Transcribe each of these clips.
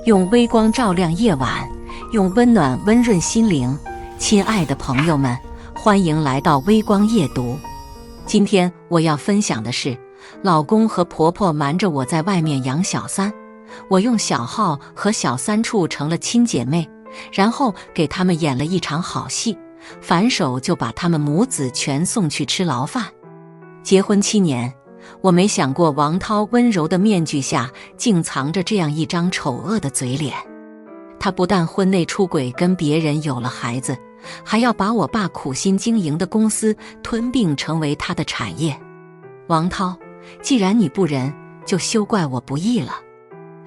用微光照亮夜晚，用温暖温润心灵。亲爱的朋友们，欢迎来到微光夜读。今天我要分享的是，老公和婆婆瞒着我在外面养小三，我用小号和小三处成了亲姐妹，然后给他们演了一场好戏，反手就把他们母子全送去吃牢饭。结婚7年，我没想过王涛温柔的面具下竟藏着这样一张丑恶的嘴脸。他不但婚内出轨跟别人有了孩子，还要把我爸苦心经营的公司吞并成为他的产业。王涛，既然你不仁，就休怪我不义了。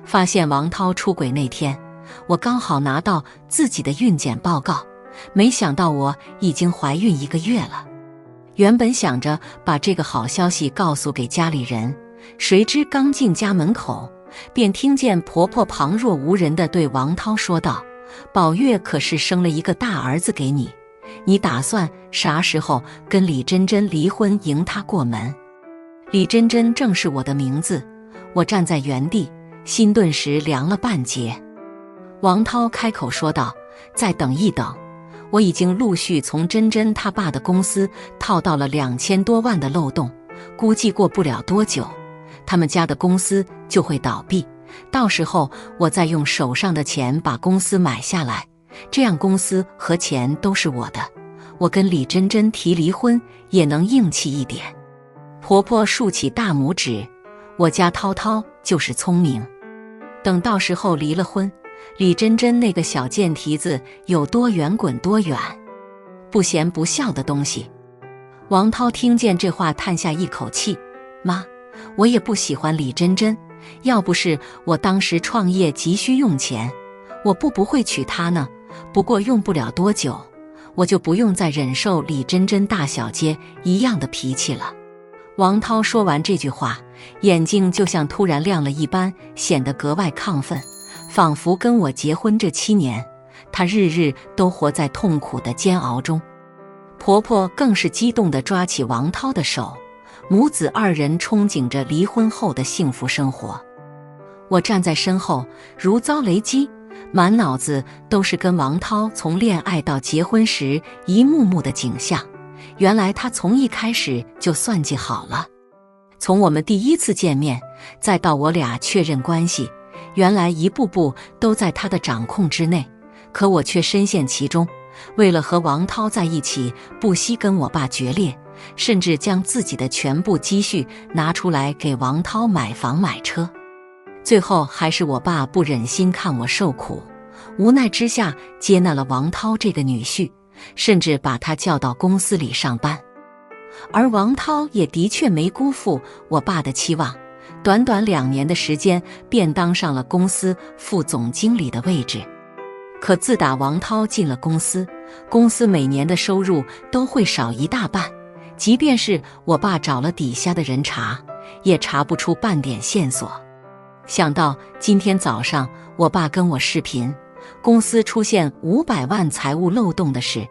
发现王涛出轨那天，我刚好拿到自己的孕检报告，没想到我已经怀孕1个月了。原本想着把这个好消息告诉给家里人，谁知刚进家门口，便听见婆婆旁若无人地对王涛说道：“宝月可是生了一个大儿子给你，你打算啥时候跟李珍珍离婚迎她过门？”李珍珍正是我的名字，我站在原地，心顿时凉了半截。王涛开口说道：“再等一等，我已经陆续从珍珍他爸的公司套到了2000多万的漏洞，估计过不了多久，他们家的公司就会倒闭，到时候我再用手上的钱把公司买下来，这样公司和钱都是我的，我跟李珍珍提离婚也能硬气一点。”婆婆竖起大拇指，我家涛涛就是聪明，等到时候离了婚，李珍珍那个小贱蹄子有多远滚多远，不贤不孝的东西。王涛听见这话叹下一口气：“妈，我也不喜欢李珍珍，要不是我当时创业急需用钱，我不会娶她呢。不过用不了多久，我就不用再忍受李珍珍大小姐一样的脾气了。”王涛说完这句话，眼睛就像突然亮了一般，显得格外亢奋，仿佛跟我结婚这7年，他日日都活在痛苦的煎熬中。婆婆更是激动地抓起王涛的手，母子2人憧憬着离婚后的幸福生活。我站在身后如遭雷击，满脑子都是跟王涛从恋爱到结婚时一幕幕的景象。原来他从一开始就算计好了，从我们第1次见面，再到我俩确认关系，原来一步步都在他的掌控之内，可我却深陷其中。为了和王涛在一起，不惜跟我爸决裂，甚至将自己的全部积蓄拿出来给王涛买房买车。最后还是我爸不忍心看我受苦，无奈之下接纳了王涛这个女婿，甚至把他叫到公司里上班。而王涛也的确没辜负我爸的期望，短短2年的时间便当上了公司副总经理的位置。可自打王涛进了公司，公司每年的收入都会少一大半，即便是我爸找了底下的人查，也查不出半点线索。想到今天早上我爸跟我视频，公司出现500万财务漏洞的事，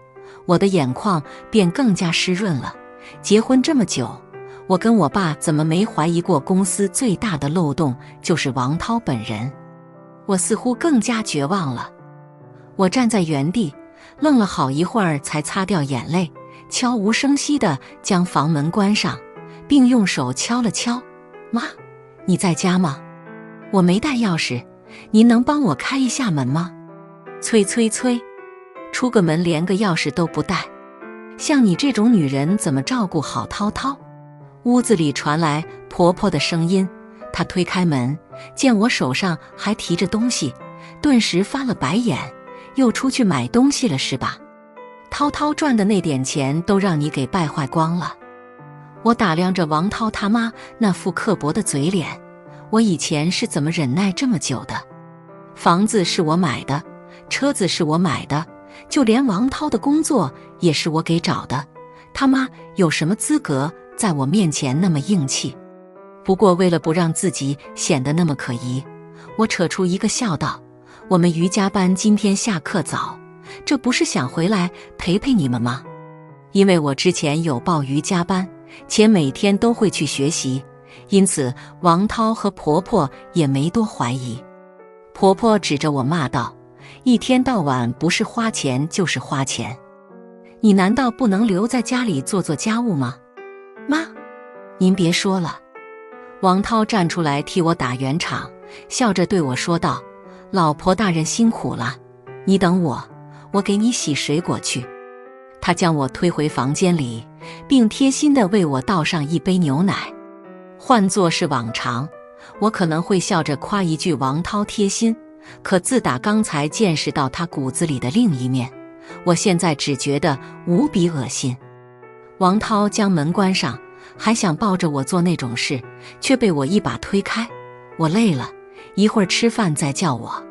我的眼眶便更加湿润了。结婚这么久，我跟我爸怎么没怀疑过公司最大的漏洞就是王涛本人？我似乎更加绝望了。我站在原地，愣了好一会儿才擦掉眼泪，悄无声息地将房门关上，并用手敲了敲：“妈，你在家吗？我没带钥匙，您能帮我开一下门吗？”催催催，出个门连个钥匙都不带，像你这种女人怎么照顾好涛涛？屋子里传来婆婆的声音，她推开门，见我手上还提着东西，顿时翻了白眼：“又出去买东西了是吧？涛涛赚的那点钱都让你给败坏光了。”我打量着王涛他妈那副刻薄的嘴脸，我以前是怎么忍耐这么久的？房子是我买的，车子是我买的，就连王涛的工作也是我给找的，他妈有什么资格在我面前那么硬气？不过为了不让自己显得那么可疑，我扯出一个笑道：“我们瑜伽班今天下课早，这不是想回来陪陪你们吗？”因为我之前有报瑜伽班，且每天都会去学习，因此王涛和婆婆也没多怀疑。婆婆指着我骂道：“一天到晚不是花钱就是花钱，你难道不能留在家里做做家务吗？”妈，您别说了。王涛站出来替我打圆场，笑着对我说道：“老婆大人辛苦了，你等我，我给你洗水果去。”他将我推回房间里，并贴心地为我倒上一杯牛奶。换作是往常，我可能会笑着夸一句王涛贴心，可自打刚才见识到他骨子里的另一面，我现在只觉得无比恶心。王涛将门关上，还想抱着我做那种事，却被我一把推开。我累了，一会儿吃饭再叫我。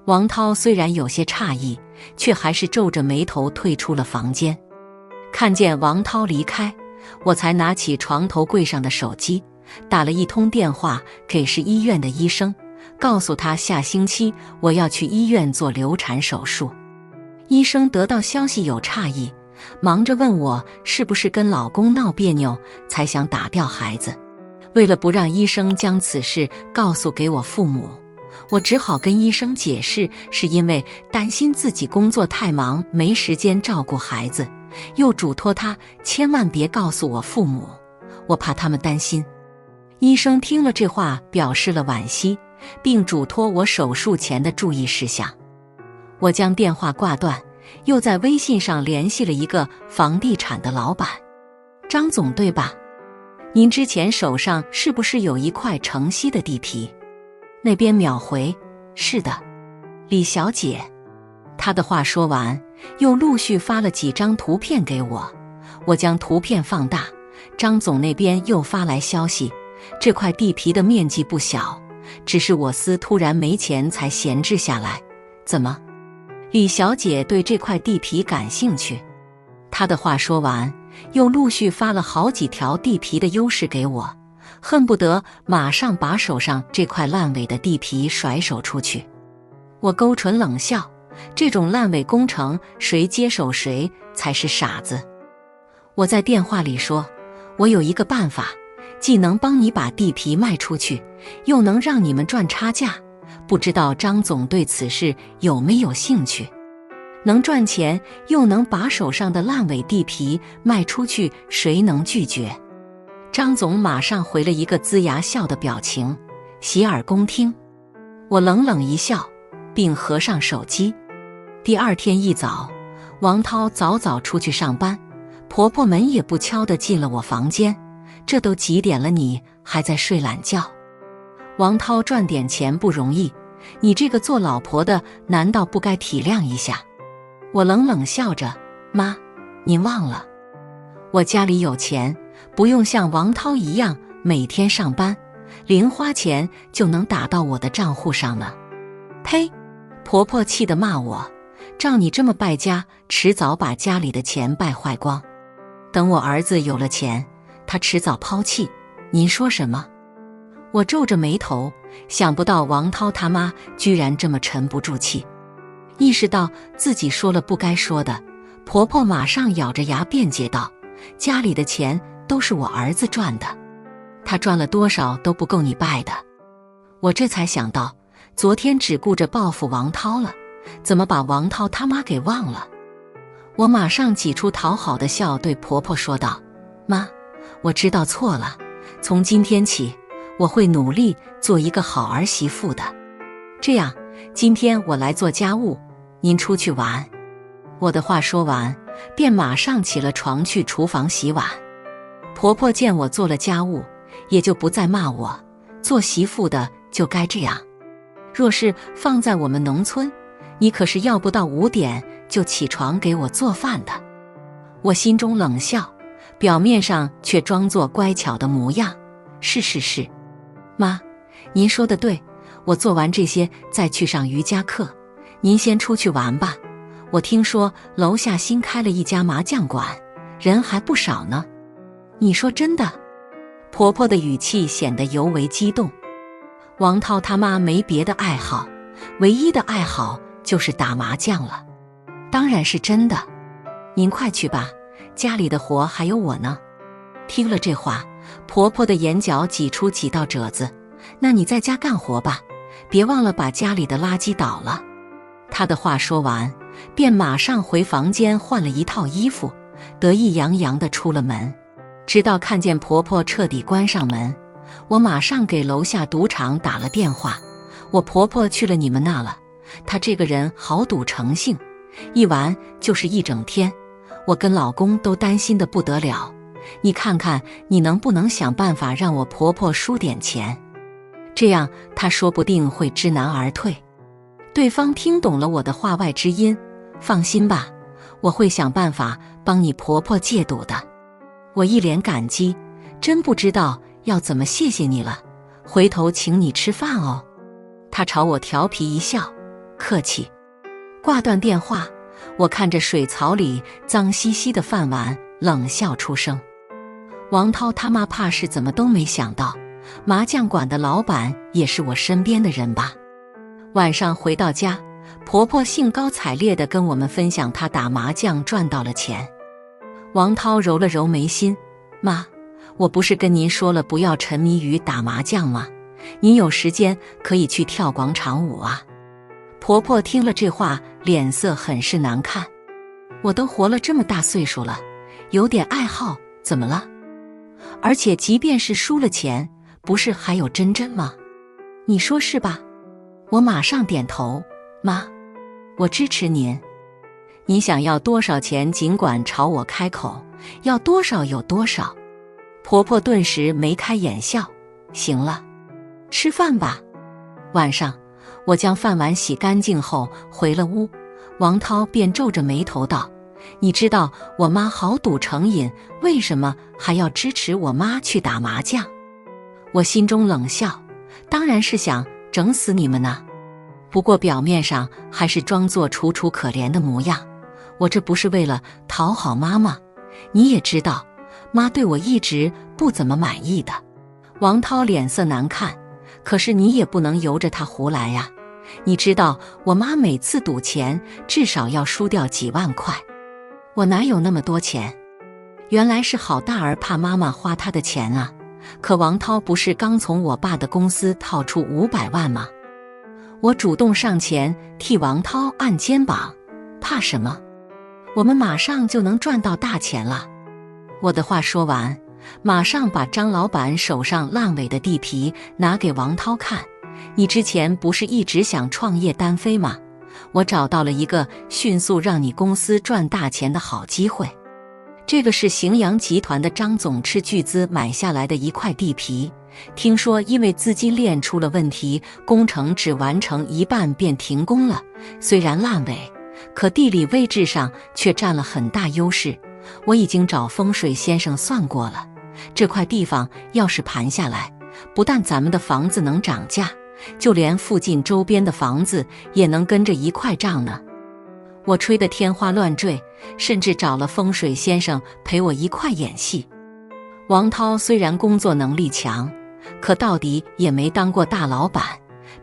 王涛虽然有些诧异，却还是皱着眉头退出了房间。看见王涛离开，我才拿起床头柜上的手机，打了一通电话给市医院的医生，告诉他下星期我要去医院做流产手术。医生得到消息有诧异，忙着问我是不是跟老公闹别扭才想打掉孩子。为了不让医生将此事告诉给我父母，我只好跟医生解释，是因为担心自己工作太忙没时间照顾孩子，又嘱托他千万别告诉我父母，我怕他们担心。医生听了这话表示了惋惜，并嘱托我手术前的注意事项。我将电话挂断，又在微信上联系了一个房地产的老板。张总对吧？您之前手上是不是有一块城西的地皮？那边秒回：是的。李小姐。他的话说完，又陆续发了几张图片给我。我将图片放大，张总那边又发来消息，这块地皮的面积不小，只是我司突然没钱才闲置下来。怎么？李小姐对这块地皮感兴趣？他的话说完，又陆续发了好几条地皮的优势给我，恨不得马上把手上这块烂尾的地皮甩手出去。我勾唇冷笑，这种烂尾工程谁接手谁才是傻子。我在电话里说，我有一个办法，既能帮你把地皮卖出去，又能让你们赚差价，不知道张总对此事有没有兴趣？能赚钱又能把手上的烂尾地皮卖出去，谁能拒绝？张总马上回了一个龇牙笑的表情，洗耳恭听。我冷冷一笑，并合上手机。第二天一早，王涛早早出去上班，婆婆门也不敲地进了我房间。这都几点了，你还在睡懒觉？王涛赚点钱不容易，你这个做老婆的难道不该体谅一下？我冷冷笑着，妈，您忘了，我家里有钱，不用像王涛一样每天上班，零花钱就能打到我的账户上呢。呸！婆婆气得骂我，照你这么败家，迟早把家里的钱败坏光。等我儿子有了钱，他迟早抛弃。您说什么？我皱着眉头，想不到王涛他妈居然这么沉不住气。意识到自己说了不该说的，婆婆马上咬着牙辩解道，家里的钱都是我儿子赚的，他赚了多少都不够你败的。我这才想到，昨天只顾着报复王涛了，怎么把王涛他妈给忘了？我马上挤出讨好的笑，对婆婆说道，妈，我知道错了，从今天起我会努力做一个好儿媳妇的。这样，今天我来做家务，您出去玩。我的话说完，便马上起了床去厨房洗碗。婆婆见我做了家务，也就不再骂我，做媳妇的就该这样。若是放在我们农村，你可是要不到5点就起床给我做饭的。我心中冷笑，表面上却装作乖巧的模样。是，妈，您说的对，我做完这些再去上瑜伽课，您先出去玩吧。我听说楼下新开了一家麻将馆，人还不少呢。你说真的？婆婆的语气显得尤为激动。王涛他妈没别的爱好，唯一的爱好就是打麻将了。当然是真的，您快去吧，家里的活还有我呢。听了这话，婆婆的眼角挤出几道褶子。那你在家干活吧，别忘了把家里的垃圾倒了。她的话说完，便马上回房间换了一套衣服，得意洋洋地出了门。直到看见婆婆彻底关上门，我马上给楼下赌场打了电话，我婆婆去了你们那了。她这个人好赌成性，一玩就是一整天，我跟老公都担心得不得了。你看看你能不能想办法让我婆婆输点钱，这样她说不定会知难而退。对方听懂了我的话外之音，放心吧，我会想办法帮你婆婆戒赌的。我一脸感激，真不知道要怎么谢谢你了，回头请你吃饭哦。她朝我调皮一笑，客气。挂断电话，我看着水槽里脏兮兮的饭碗，冷笑出声。王涛他妈怕是怎么都没想到，麻将馆的老板也是我身边的人吧。晚上回到家，婆婆兴高采烈地跟我们分享她打麻将赚到了钱。王涛揉了揉眉心，妈，我不是跟您说了不要沉迷于打麻将吗？您有时间可以去跳广场舞啊。婆婆听了这话，脸色很是难看。我都活了这么大岁数了，有点爱好怎么了？而且即便是输了钱，不是还有珍珍吗？你说是吧？我马上点头，妈，我支持您。你想要多少钱尽管朝我开口，要多少有多少。婆婆顿时眉开眼笑，行了，吃饭吧。晚上我将饭碗洗干净后回了屋，王涛便皱着眉头道，你知道我妈好赌成瘾，为什么还要支持我妈去打麻将？我心中冷笑，当然是想整死你们呢。不过表面上还是装作楚楚可怜的模样，我这不是为了讨好妈吗？你也知道，妈对我一直不怎么满意的。王涛脸色难看，可是你也不能由着她胡来呀。你知道我妈每次赌钱至少要输掉几万块，我哪有那么多钱？原来是郝大儿怕妈妈花他的钱啊。可王涛不是刚从我爸的公司套出500万吗？我主动上前替王涛按肩膀，怕什么？我们马上就能赚到大钱了。我的话说完，马上把张老板手上烂尾的地皮拿给王涛看。你之前不是一直想创业单飞吗？我找到了一个迅速让你公司赚大钱的好机会。这个是荥阳集团的张总斥巨资买下来的一块地皮，听说因为资金链出了问题，工程只完成一半便停工了。虽然烂尾，可地理位置上却占了很大优势。我已经找风水先生算过了，这块地方要是盘下来，不但咱们的房子能涨价，就连附近周边的房子也能跟着一块涨呢。我吹得天花乱坠，甚至找了风水先生陪我一块演戏。王涛虽然工作能力强，可到底也没当过大老板，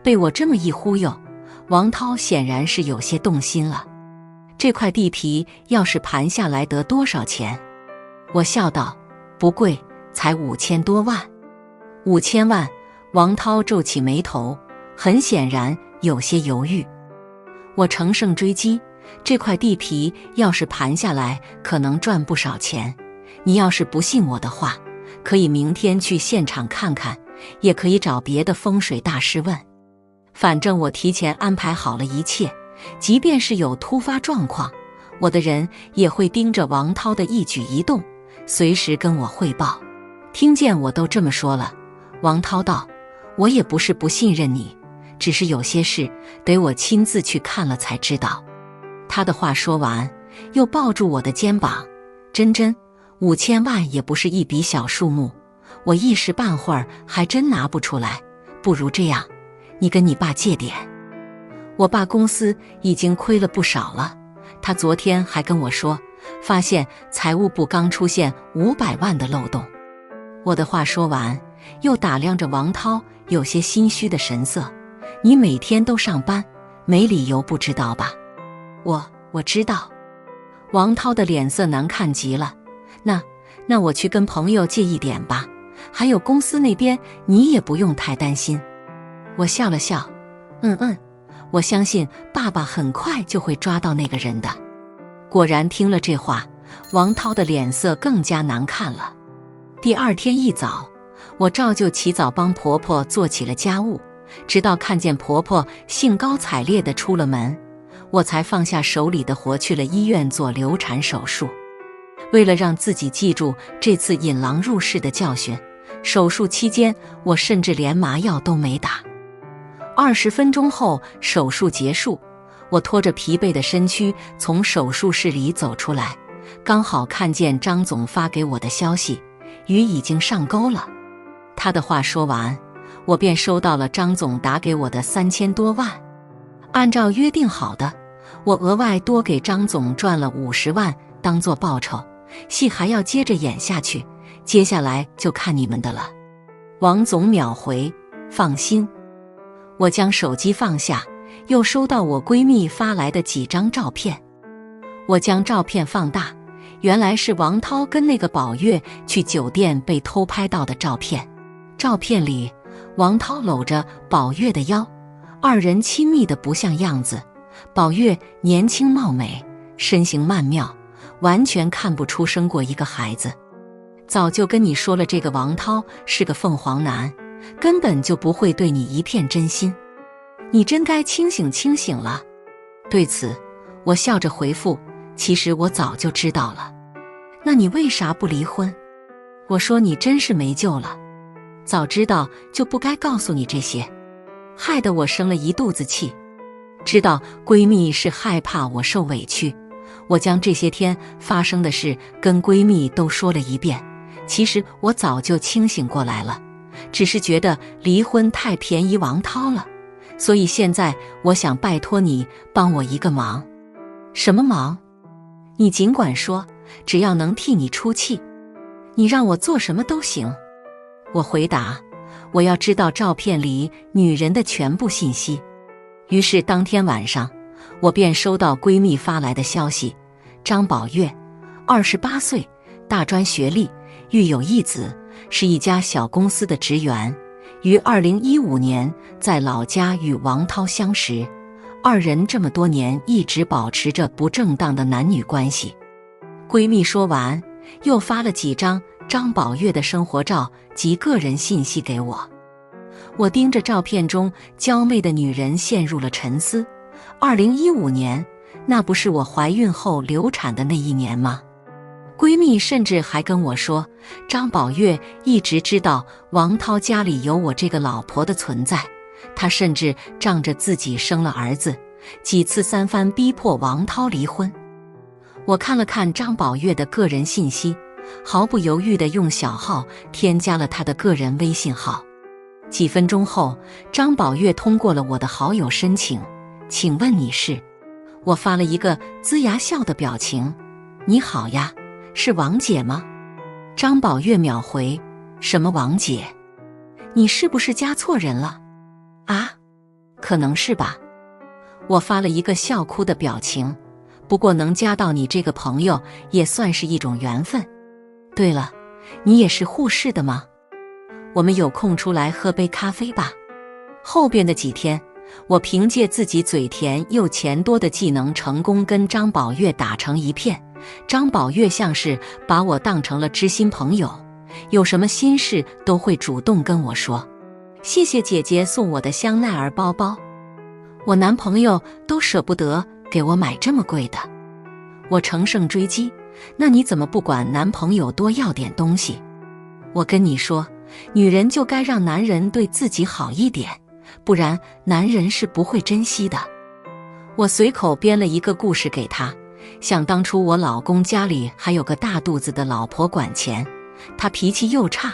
被我这么一忽悠，王涛显然是有些动心了。这块地皮要是盘下来得多少钱？我笑道，不贵，才5000多万。5000万？王涛皱起眉头，很显然有些犹豫。我乘胜追击，这块地皮要是盘下来，可能赚不少钱。你要是不信我的话，可以明天去现场看看，也可以找别的风水大师问。反正我提前安排好了一切，即便是有突发状况，我的人也会盯着王涛的一举一动，随时跟我汇报。听见我都这么说了，王涛道，我也不是不信任你，只是有些事得我亲自去看了才知道。他的话说完，又抱住我的肩膀，珍珍，5000万也不是一笔小数目，我一时半会儿还真拿不出来，不如这样，你跟你爸借点。我爸公司已经亏了不少了，他昨天还跟我说，发现财务部刚出现500万的漏洞。我的话说完，又打量着王涛有些心虚的神色，你每天都上班，没理由不知道吧？我知道。王涛的脸色难看极了，那我去跟朋友借一点吧，还有公司那边你也不用太担心。我笑了笑，我相信爸爸很快就会抓到那个人的。果然听了这话，王涛的脸色更加难看了。第二天一早，我照旧起早帮婆婆做起了家务，直到看见婆婆兴高采烈地出了门，我才放下手里的活去了医院做流产手术。为了让自己记住这次引狼入室的教训，手术期间我甚至连麻药都没打。20分钟后，手术结束，我拖着疲惫的身躯从手术室里走出来，刚好看见张总发给我的消息，鱼已经上钩了。他的话说完，我便收到了张总打给我的3000多万。按照约定好的，我额外多给张总赚了50万当做报酬，戏还要接着演下去，接下来就看你们的了。王总秒回，放心。我将手机放下，又收到我闺蜜发来的几张照片。我将照片放大，原来是王涛跟那个宝月去酒店被偷拍到的照片。照片里，王涛搂着宝月的腰，二人亲密的不像样子。宝月年轻貌美，身形曼妙，完全看不出生过一个孩子。早就跟你说了，这个王涛是个凤凰男，根本就不会对你一片真心。你真该清醒清醒了。对此，我笑着回复，其实我早就知道了。那你为啥不离婚？我说你真是没救了，早知道就不该告诉你这些，害得我生了一肚子气。知道闺蜜是害怕我受委屈，我将这些天发生的事跟闺蜜都说了一遍。其实我早就清醒过来了，只是觉得离婚太便宜王涛了，所以现在我想拜托你帮我一个忙。什么忙？你尽管说，只要能替你出气，你让我做什么都行。我回答，我要知道照片里女人的全部信息。于是当天晚上，我便收到闺蜜发来的消息，张宝月，28岁，大专学历，育有一子，是一家小公司的职员，于2015年在老家与王涛相识，二人这么多年一直保持着不正当的男女关系。闺蜜说完，又发了几张张宝月的生活照及个人信息给我。我盯着照片中娇媚的女人陷入了沉思。2015年，那不是我怀孕后流产的那一年吗？闺蜜甚至还跟我说，张宝月一直知道王涛家里有我这个老婆的存在，她甚至仗着自己生了儿子，几次三番逼迫王涛离婚。我看了看张宝月的个人信息，毫不犹豫地用小号添加了他的个人微信号。几分钟后，张宝月通过了我的好友申请，请问你是？我发了一个龇牙笑的表情。你好呀，是王姐吗？张宝月秒回，什么王姐？你是不是加错人了？啊，可能是吧。我发了一个笑哭的表情，不过能加到你这个朋友也算是一种缘分。对了，你也是护士的吗？我们有空出来喝杯咖啡吧。后边的几天，我凭借自己嘴甜又钱多的技能，成功跟张宝月打成一片。张宝月像是把我当成了知心朋友，有什么心事都会主动跟我说。谢谢姐姐送我的香奈儿包包，我男朋友都舍不得给我买这么贵的。我乘胜追击，那你怎么不管男朋友多要点东西？我跟你说，女人就该让男人对自己好一点，不然男人是不会珍惜的。我随口编了一个故事给他，想当初我老公家里还有个大肚子的老婆管钱，他脾气又差，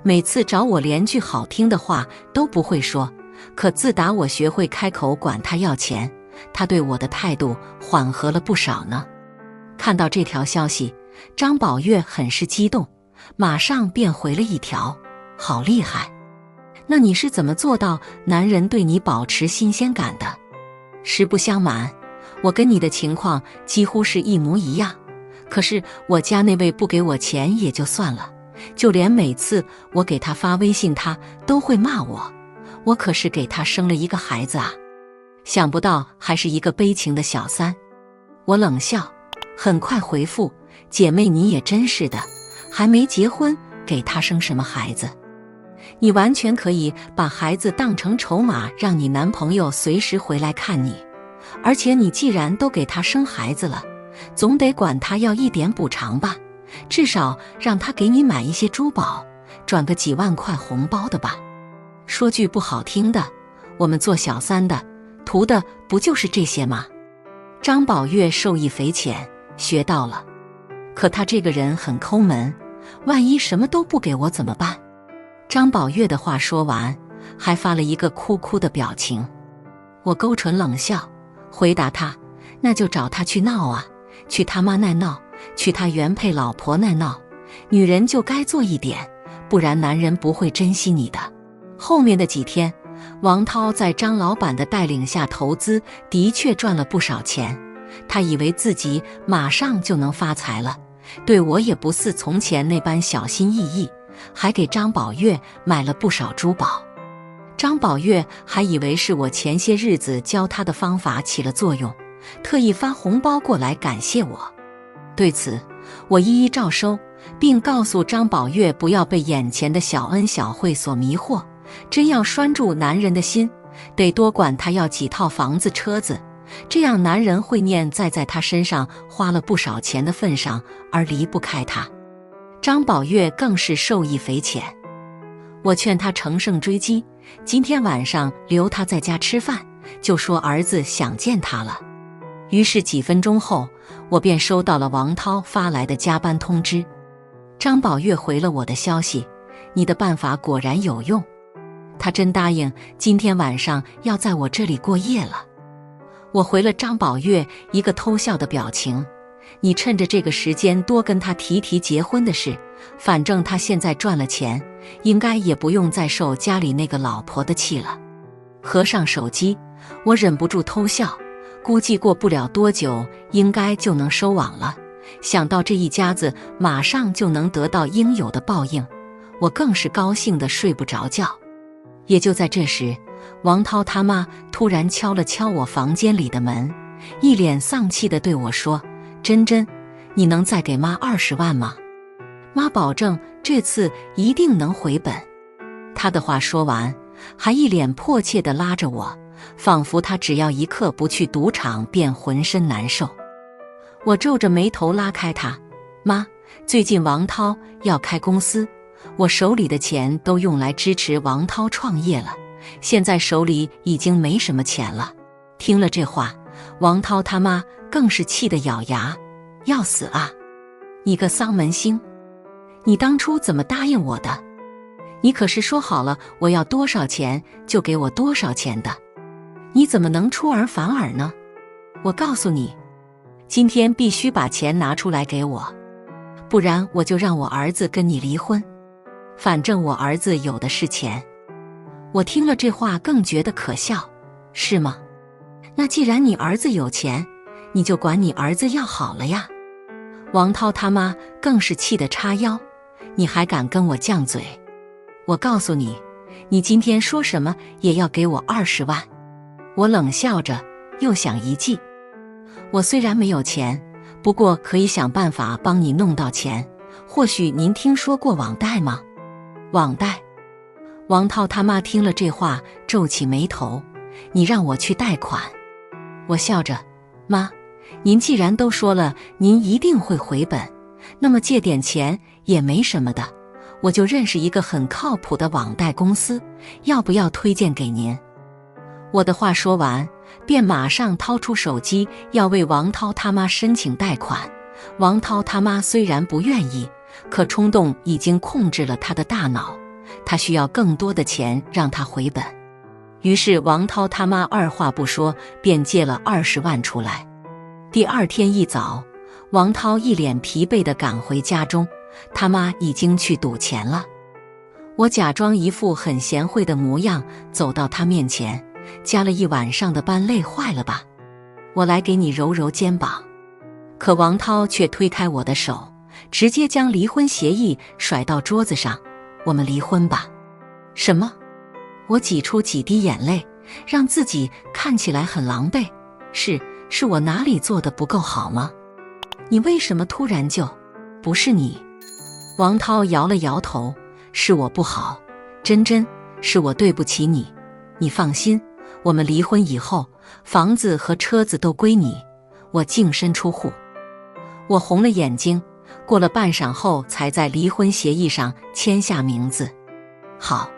每次找我连句好听的话都不会说，可自打我学会开口管他要钱，他对我的态度缓和了不少呢。看到这条消息，张宝月很是激动，马上便回了一条，好厉害。那你是怎么做到男人对你保持新鲜感的？实不相瞒，我跟你的情况几乎是一模一样，可是我家那位不给我钱也就算了，就连每次我给他发微信，他都会骂我，我可是给他生了一个孩子啊。想不到还是一个悲情的小三。我冷笑，很快回复：姐妹你也真是的，还没结婚，给他生什么孩子？你完全可以把孩子当成筹码，让你男朋友随时回来看你。而且你既然都给他生孩子了，总得管他要一点补偿吧，至少让他给你买一些珠宝，转个几万块红包的吧。说句不好听的，我们做小三的图的不就是这些吗？张宝月受益匪浅，学到了。可他这个人很抠门，万一什么都不给我怎么办？张宝月的话说完，还发了一个哭哭的表情。我勾唇冷笑，回答他：那就找他去闹啊，去他妈那闹，去他原配老婆那闹。女人就该做一点，不然男人不会珍惜你的。后面的几天，王涛在张老板的带领下投资，的确赚了不少钱。他以为自己马上就能发财了，对我也不似从前那般小心翼翼，还给张宝月买了不少珠宝。张宝月还以为是我前些日子教他的方法起了作用，特意发红包过来感谢我。对此，我一一照收，并告诉张宝月不要被眼前的小恩小惠所迷惑，真要拴住男人的心，得多管他要几套房子车子，这样男人会念在他身上花了不少钱的份上而离不开他。张宝月更是受益匪浅。我劝他乘胜追击，今天晚上留他在家吃饭，就说儿子想见他了。于是几分钟后，我便收到了王涛发来的加班通知。张宝月回了我的消息：你的办法果然有用。他真答应今天晚上要在我这里过夜了。我回了张宝月一个偷笑的表情：你趁着这个时间多跟他提结婚的事，反正他现在赚了钱，应该也不用再受家里那个老婆的气了。合上手机，我忍不住偷笑，估计过不了多久应该就能收网了。想到这一家子马上就能得到应有的报应，我更是高兴得睡不着觉。也就在这时，王涛他妈突然敲了敲我房间里的门，一脸丧气地对我说：珍珍，你能再给妈20万吗？妈保证这次一定能回本。他的话说完，还一脸迫切地拉着我，仿佛他只要一刻不去赌场便浑身难受。我皱着眉头拉开他：妈，最近王涛要开公司，我手里的钱都用来支持王涛创业了，现在手里已经没什么钱了。听了这话，王涛他妈更是气得咬牙：要死啊！你个丧门星，你当初怎么答应我的？你可是说好了我要多少钱就给我多少钱的，你怎么能出尔反尔呢？我告诉你，今天必须把钱拿出来给我，不然我就让我儿子跟你离婚，反正我儿子有的是钱。我听了这话更觉得可笑：是吗？那既然你儿子有钱，你就管你儿子要好了呀。王涛他妈更是气得叉腰：你还敢跟我犟嘴？我告诉你，你今天说什么也要给我20万。我冷笑着，又想一计：我虽然没有钱，不过可以想办法帮你弄到钱。或许您听说过网贷吗？网贷？王涛他妈听了这话，皱起眉头：你让我去贷款？我笑着：妈，您既然都说了您一定会回本，那么借点钱也没什么的，我就认识一个很靠谱的网贷公司，要不要推荐给您？我的话说完，便马上掏出手机要为王涛他妈申请贷款。王涛他妈虽然不愿意，可冲动已经控制了他的大脑，他需要更多的钱让他回本。于是王涛他妈二话不说便借了20万出来。第二天一早，王涛一脸疲惫地赶回家中，他妈已经去赌钱了。我假装一副很贤惠的模样，走到他面前：加了一晚上的班，累坏了吧？我来给你揉揉肩膀。可王涛却推开我的手，直接将离婚协议甩到桌子上：我们离婚吧。什么？我挤出几滴眼泪，让自己看起来很狼狈。是我哪里做的不够好吗？你为什么突然就……不是你。王涛摇了摇头，是我不好，真是我对不起你。你放心，我们离婚以后，房子和车子都归你，我净身出户。我红了眼睛，过了半晌后才在离婚协议上签下名字。好。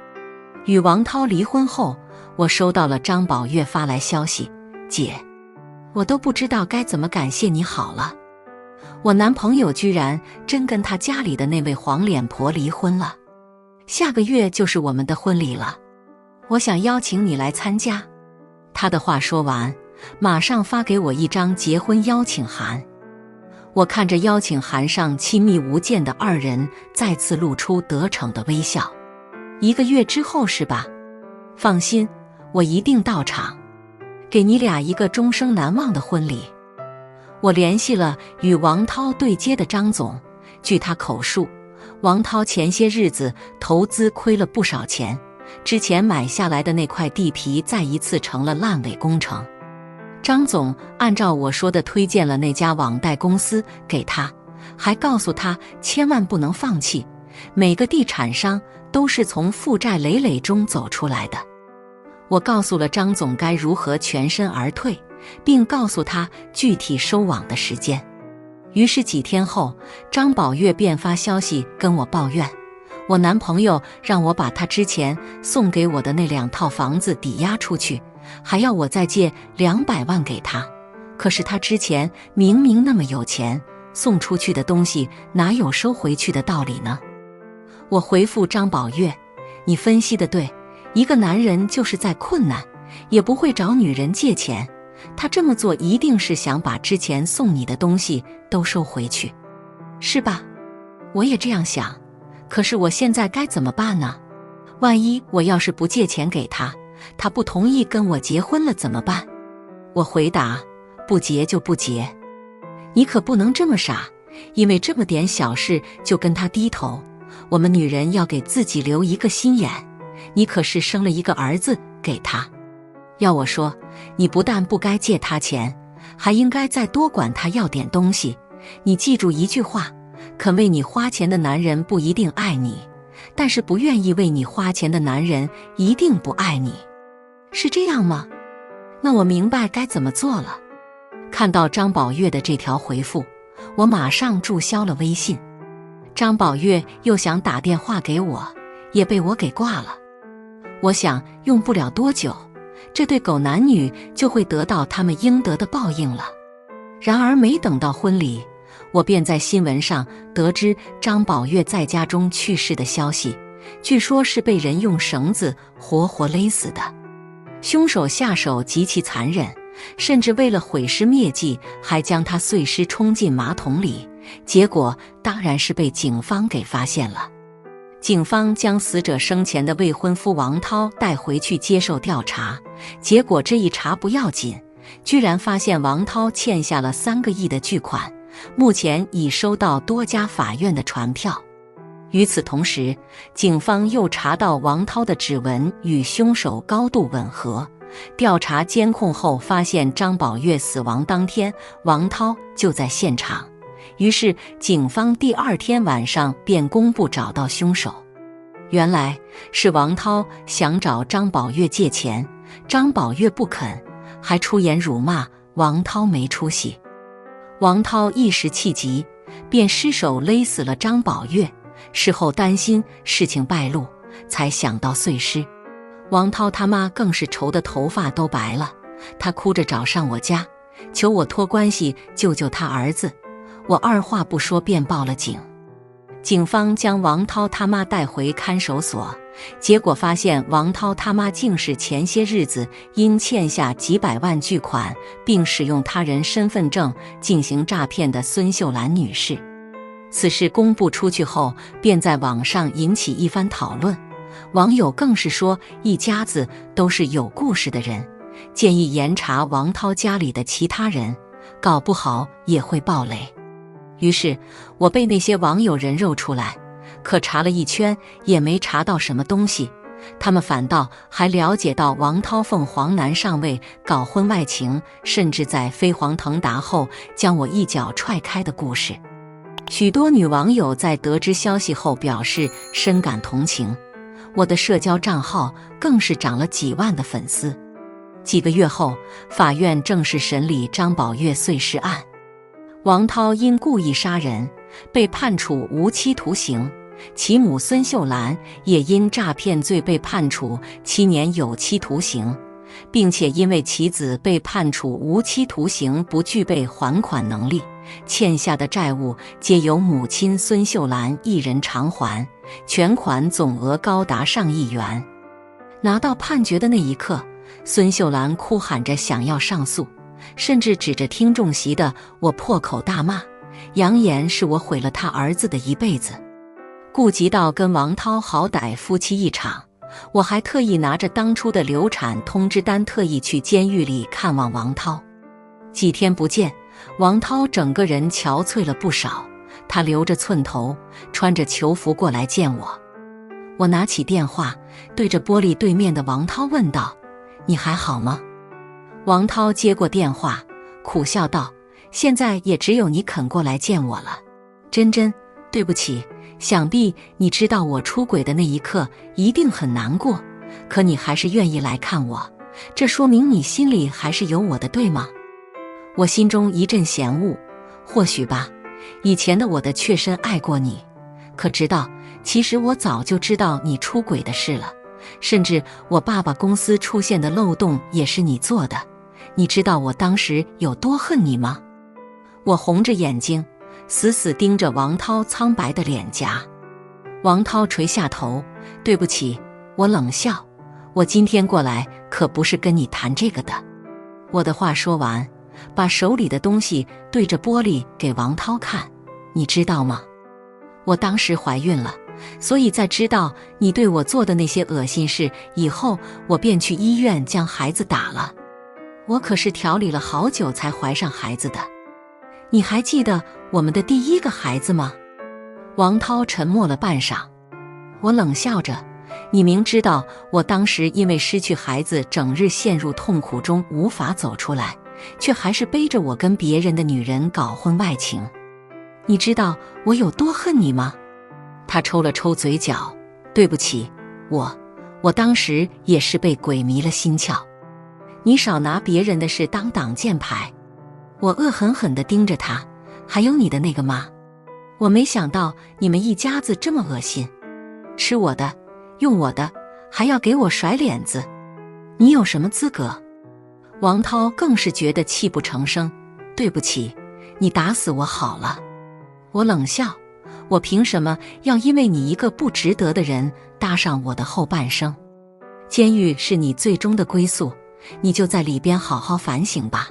与王涛离婚后，我收到了张宝月发来消息，姐，我都不知道该怎么感谢你好了。我男朋友居然真跟他家里的那位黄脸婆离婚了，下个月就是我们的婚礼了，我想邀请你来参加。他的话说完，马上发给我一张结婚邀请函。我看着邀请函上亲密无间的二人，再次露出得逞的微笑。1个月之后是吧？放心，我一定到场，给你俩一个终生难忘的婚礼。我联系了与王涛对接的张总，据他口述，王涛前些日子投资亏了不少钱，之前买下来的那块地皮再一次成了烂尾工程。张总按照我说的推荐了那家网贷公司给他，还告诉他千万不能放弃，每个地产商都是从负债累累中走出来的。我告诉了张总该如何全身而退，并告诉他具体收网的时间。于是几天后，张宝月便发消息跟我抱怨，我男朋友让我把他之前送给我的那2套房子抵押出去，还要我再借200万给他。可是他之前明明那么有钱，送出去的东西哪有收回去的道理呢？我回复张宝月，你分析的对，一个男人就是在困难也不会找女人借钱，他这么做一定是想把之前送你的东西都收回去，是吧？我也这样想，可是我现在该怎么办呢？万一我要是不借钱给他，他不同意跟我结婚了怎么办？我回答，不结就不结。你可不能这么傻，因为这么点小事就跟他低头。我们女人要给自己留一个心眼，你可是生了一个儿子给他。要我说，你不但不该借他钱，还应该再多管他要点东西。你记住一句话，肯为你花钱的男人不一定爱你，但是不愿意为你花钱的男人一定不爱你。是这样吗？那我明白该怎么做了。看到张宝月的这条回复，我马上注销了微信。张宝月又想打电话给我，也被我给挂了。我想用不了多久，这对狗男女就会得到他们应得的报应了。然而没等到婚礼，我便在新闻上得知张宝月在家中去世的消息，据说是被人用绳子活活勒死的。凶手下手极其残忍，甚至为了毁尸灭迹，还将他碎尸冲进马桶里，结果当然是被警方给发现了。警方将死者生前的未婚夫王涛带回去接受调查，结果这一查不要紧，居然发现王涛欠下了3个亿的巨款，目前已收到多家法院的传票。与此同时，警方又查到王涛的指纹与凶手高度吻合，调查监控后发现张宝月死亡当天，王涛就在现场。于是警方第2天晚上便公布找到凶手。原来是王涛想找张宝月借钱，张宝月不肯，还出言辱骂王涛没出息。王涛一时气急，便失手勒死了张宝月。事后担心事情败露，才想到碎尸。王涛他妈更是愁得头发都白了，他哭着找上我家，求我托关系救救他儿子。我二话不说便报了警。警方将王涛他妈带回看守所，结果发现王涛他妈竟是前些日子因欠下几百万巨款，并使用他人身份证进行诈骗的孙秀兰女士。此事公布出去后，便在网上引起一番讨论，网友更是说一家子都是有故事的人，建议严查王涛家里的其他人，搞不好也会爆雷。于是我被那些网友人肉出来，可查了一圈也没查到什么东西，他们反倒还了解到王涛凤凰男上位搞婚外情，甚至在飞黄腾达后将我一脚踹开的故事。许多女网友在得知消息后表示深感同情，我的社交账号更是涨了几万的粉丝。几个月后，法院正式审理张宝月碎尸案，王涛因故意杀人被判处无期徒刑，其母孙秀兰也因诈骗罪被判处7年有期徒刑，并且因为其子被判处无期徒刑不具备还款能力，欠下的债务皆由母亲孙秀兰一人偿还，全款总额高达上亿元。拿到判决的那一刻，孙秀兰哭喊着想要上诉，甚至指着听众席的我破口大骂，扬言是我毁了他儿子的一辈子。顾及到跟王涛好歹夫妻一场，我还特意拿着当初的流产通知单，特意去监狱里看望王涛。几天不见，王涛整个人憔悴了不少，他留着寸头，穿着囚服过来见我。我拿起电话，对着玻璃对面的王涛问道：“你还好吗？”王涛接过电话，苦笑道：“现在也只有你肯过来见我了。珍珍，对不起，想必你知道我出轨的那一刻一定很难过，可你还是愿意来看我，这说明你心里还是有我的，对吗？”我心中一阵嫌恶，或许吧，以前的我的确深爱过你，可知道其实我早就知道你出轨的事了，甚至我爸爸公司出现的漏洞也是你做的，你知道我当时有多恨你吗？我红着眼睛死死盯着王涛苍白的脸颊。王涛垂下头：“对不起。”我冷笑：“我今天过来可不是跟你谈这个的。”我的话说完，把手里的东西对着玻璃给王涛看：“你知道吗？我当时怀孕了，所以在知道你对我做的那些恶心事以后，我便去医院将孩子打了。我可是调理了好久才怀上孩子的。你还记得我们的第一个孩子吗？”王涛沉默了半晌，我冷笑着：“你明知道我当时因为失去孩子整日陷入痛苦中无法走出来，却还是背着我跟别人的女人搞婚外情，你知道我有多恨你吗？”他抽了抽嘴角：“对不起，我当时也是被鬼迷了心窍。你少拿别人的事当挡箭牌。”我恶狠狠地盯着他：“还有你的那个妈，我没想到你们一家子这么恶心，吃我的，用我的，还要给我甩脸子，你有什么资格？”王涛更是觉得泣不成声：“对不起，你打死我好了。”我冷笑：“我凭什么要因为你一个不值得的人搭上我的后半生？监狱是你最终的归宿，你就在里边好好反省吧。”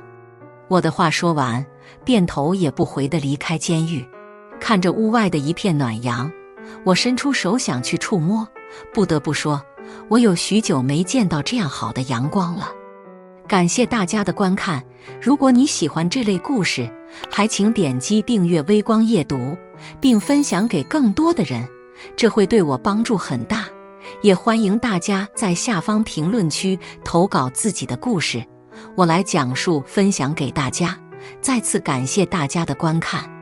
我的话说完，便头也不回地离开监狱。看着屋外的一片暖阳，我伸出手想去触摸，不得不说，我有许久没见到这样好的阳光了。感谢大家的观看，如果你喜欢这类故事，还请点击订阅微光夜读，并分享给更多的人，这会对我帮助很大。也欢迎大家在下方评论区投稿自己的故事，我来讲述分享给大家。再次感谢大家的观看。